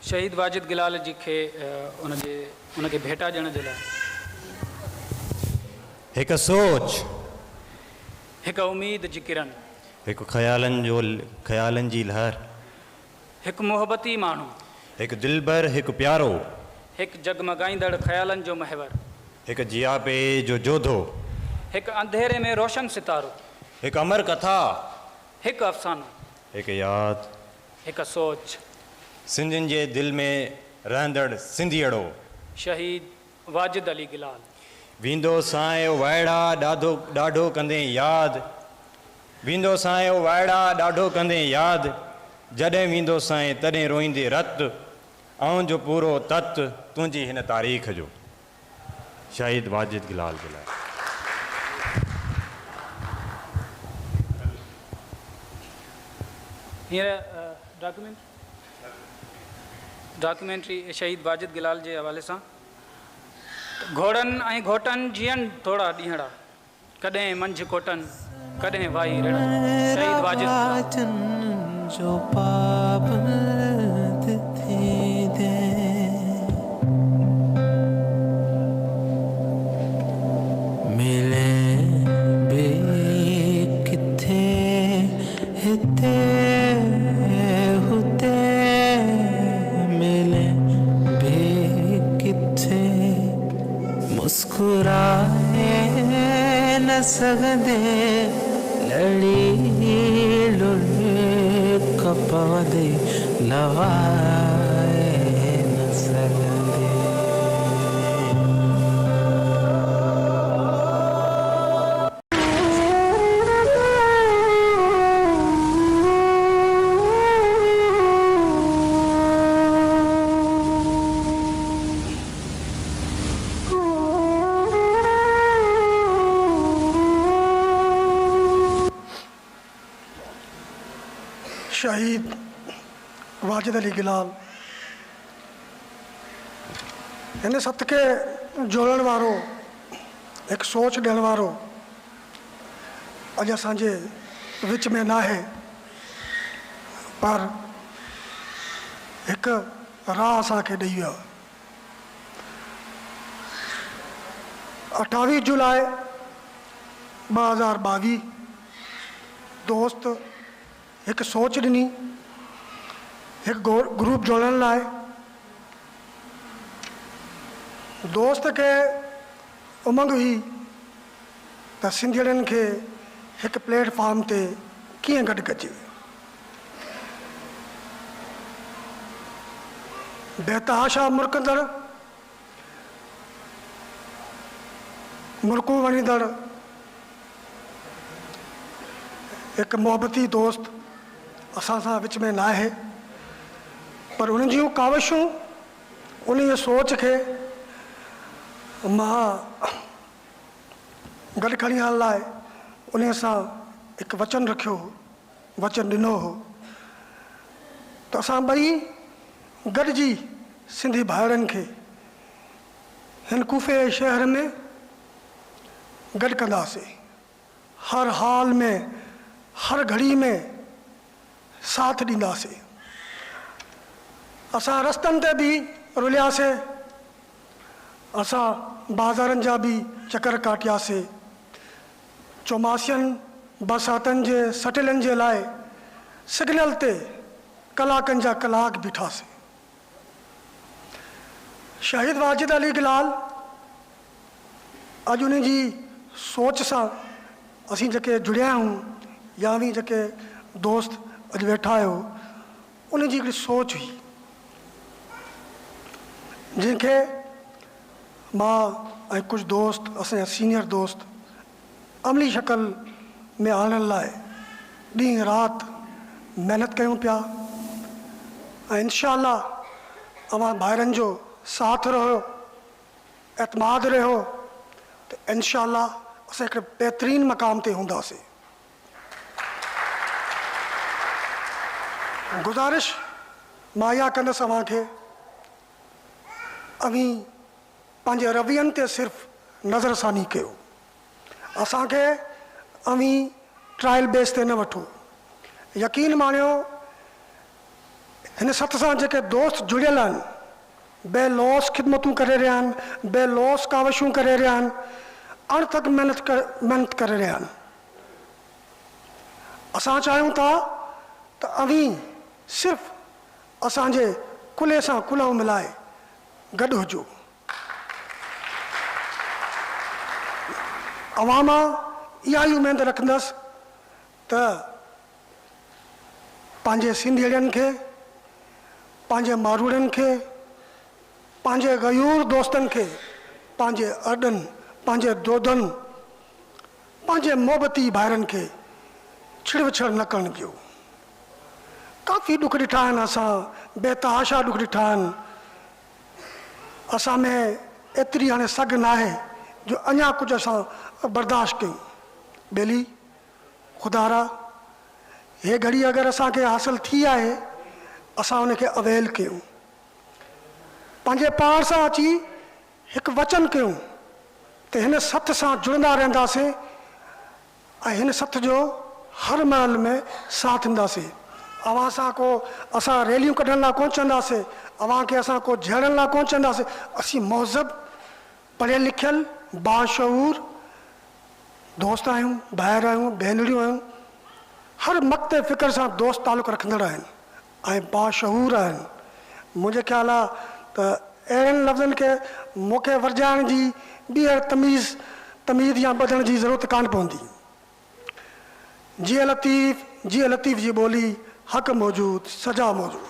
शहीद वाजिद गिलाल जी खे उनके भेटा ॾियण जे लाइ एक सोच, एक उम्मीद जी किरण, एक ख़यालन जी लहर, एक मोहब्बती माण्हू, एक दिलबर, एक प्यारो, एक जगमगाईंदड़ ख़यालन जो महवर, एक जियापे जो जोधो, एक अंधेरे में रोशन सितारो, एक अमर कथा, एक अफ़सानो, एक याद, एक सोच। सिंधियुनि जे दिल में रहंदड़ सिंधियड़ो शहीद वाजिद अली गिलाल। वींदो सायो वाइड़ा ॾाढो ॾाढो कंदे यादि, वींदो सायो वाइड़ा ॾाढो कंदे यादि, जॾहिं वींदो साईं तॾहिं रोईंदे रत, आउं जो पूरो तत तुंहिंजी हिन तारीख़ जो। शहीद वाजिद गिलाल जे लाइ। हींअर डॉक्यूमेंट्री शहीद वाजिद गिलाल जे हवाले सां घोड़नि ऐं घोटनि जीअनि थोरा ॾींहड़ा, कॾहिं मंझि कोटनि कॾहिं वाई रिण। शहीद वाजिद जो पाबंद थी दे मिले बे किथे हिते हुते मिले बे किथे मुस्कुराए न सघंदे लड़ी लुल कपवदे लवाए न सघंदे। शहीद वाजिद अली गिलाल इन सत के जोड़न वारो, एक सोच ॾियण वारो अॼु असांजे विच में ना है, पर एक राह असांखे ॾेई वियो। 28 जुलाई 2022 दोस्त एक सोच ॾिनी, एक ग्रुप जोड़न लाइ। दोस्त के उमंग हुई त सिंधियड़नि खे एक प्लेटफॉर्म ते कीअं गॾु कजे। बेतहाशा मुल्कदड़ मुल्कू वणींदड़ एक मोहब्बती दोस्त असां सां विच में ना है, पर उन जूं काविशूं उन सोच के मां गॾु खणी हलण लाइ उन सां हिकु वचन रखियो हो, वचन ॾिनो हो त असां ॿई गॾिजी सिंधी भाउरनि खे हिन कूफे शहर में गॾु कंदासीं, हर हाल में हर घड़ी में साथ ॾींदासीं। असां रस्तनि ते बि रुलियासीं, असां बाज़ारनि जा बि चकर काटियासीं, चौमासियुनि बरसातनि जे सटिलनि जे लाइ सिग्नल ते कलाकनि जा कलाक बीठासीं। शहीद वाजिद अली गिलाल अॼु उन जी सोच सां असीं जेके जुड़िया आहियूं या भी जेके दोस्त अॼु वेठा आहियो, उन जी हिकिड़ी सोच हुई जंहिंखे मां ऐं कुझु दोस्त असांजा सीनियर दोस्त अमली शक्ल में आणण लाइ ॾींहुं राति महिनत कयूं पिया ऐं इंशाअल्लाह अवां भाइरनि जो साथ रहो, एतमाद रहो त इंशाअल्लाह असां हिकिड़े बहितरीन मक़ाम ते हूंदासीं। गुज़ारिश मां इहा कंदसि अव्हांखे, अवी पंहिंजे रवैयनि ते सिर्फ़ु नज़रसानी कयो, असांखे अवी ट्रायल बेस ते न वठो। यकीन मानियो हिन सथ सां जेके दोस्त जुड़ियल आहिनि, बेलौस ख़िदमतूं करे रहिया आहिनि, बेलौस कावशूं करे रहिया आहिनि, अणथक महिनत करे रहिया आहिनि। असां चाहियूं था त अवीं सिर्फ़ु असांजे कुल्हे सां कुल्हो मिलाए गॾु हुजो। अवां इहा ई उमेद रखंदसि त पंहिंजे सिंधियड़ियुनि खे, पंहिंजे मारूड़नि खे, पंहिंजे गयूर दोस्तनि खे, पंहिंजे अॾनि, पंहिंजे दोदनि, पंहिंजे मोहबती भाइरनि खे छिड़ विछड़ न करणु ॾियो। काफ़ी ॾुख ॾिठा आहिनि असां, बेतहाशा ॾुख ॾिठा आहिनि। असां में एतिरी हाणे सघ न आहे जो अञा कुझु असां बर्दाश्त कयूं। ॿेली ख़ुदारा, हे घड़ी अगरि असांखे हासिलु थी आहे, असां उनखे अवेल कयूं, पंहिंजे पाण सां अची हिकु वचन कयूं त हिन सथ सां जुड़ंदा रहंदासीं ऐं हिन सथ जो हर महल में साथ ॾींदासीं। अवां सां को असां रैलियूं कढण लाइ कोन चवंदासीं, अवां खे असां को झेड़ण लाइ कोन चवंदासीं। असीं महज़ब, पढ़ियल लिखियल, बाशऊर दोस्त आहियूं, भाइर आहियूं, भेनरियूं आहियूं। हर मक़्ते फ़िक्र सां दोस्त तालुक़ रखंदड़ आहिनि ऐं बाशऊर आहिनि। मुंहिंजे ख़्याल आहे त अहिड़नि लफ़्ज़नि खे मूंखे वरजाइण जी ॿीहर तमीज़ या ॿधण जी ज़रूरत कान पवंदी। जिया लतीफ़ जी ॿोली हक़ मौजूद, सजा मौजूद।